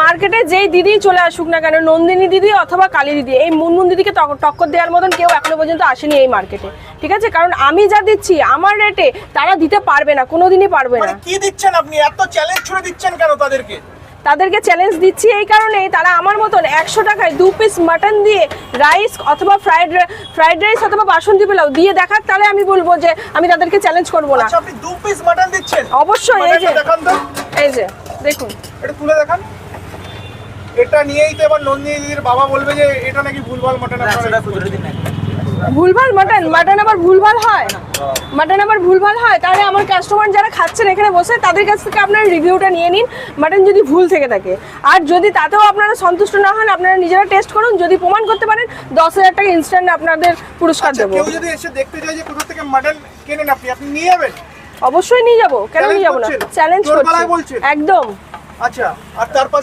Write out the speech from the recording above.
মার্কেটে যেই দিদি চলে আসুক না কেন, নন্দিনী দিদি অথবা কালী দিদি, এই মুনমুন দিদিকে টক্কর দেওয়ার মতন কেউ এখনো পর্যন্ত আসেনি এই মার্কেটে, ঠিক আছে? কারণ আমি যা দিচ্ছি আমার রেটে তারা দিতে পারবে না, কোনোদিনই পারবে না। কি দিচ্ছেন আপনি, এত চ্যালেঞ্জ ছুড়ে দিচ্ছেন কেন তাদেরকে চ্যালেঞ্জ দিচ্ছি এই কারণেই, তারা আমার মতন 100 টাকায় 2 পিস মাটন দিয়ে রাইস অথবা ফ্রাইড রাইস অথবা বাসন্তী পোলাও দিয়ে দেখাক, তাহলে আমি বলবো যে আমি তাদেরকে চ্যালেঞ্জ করব না। আচ্ছা, আপনি 2 পিস মাটন দিচ্ছেন? অবশ্যই। এই যে দেখান তো, এই যে দেখুন, এটা তুলে দেখান। এটা নিয়েই তো এবার নন্দিনী দিদির বাবা বলবে যে এটা নাকি ভুলভাল মাটন। ভুলভাল মাটন আবার ভুলভাল হয়? মাটন আবার ভুলভাল হয়? তাহলে আমার কাস্টমার যারা খাচ্ছেন এখানে বসে তাদের কাছ থেকে আপনারা রিভিউটা নিয়ে নিন, মাটন যদি ভুল থেকে থাকে। আর যদি তাতেও আপনারা সন্তুষ্ট না হন, আপনারা নিজেরা টেস্ট করুন, যদি প্রমাণ করতে পারেন 10,000 টাকা ইনস্ট্যান্ট আপনাদের পুরস্কার দেবো। কেউ যদি এসে দেখতে চায় যে কোথা থেকে মাটন কেনেন আপনি নিয়ে যাবেন? অবশ্যই নিয়ে যাবো, কেন নিয়ে যাবো না? চ্যালেঞ্জ করছি একদম। আচ্ছা, আর তারপর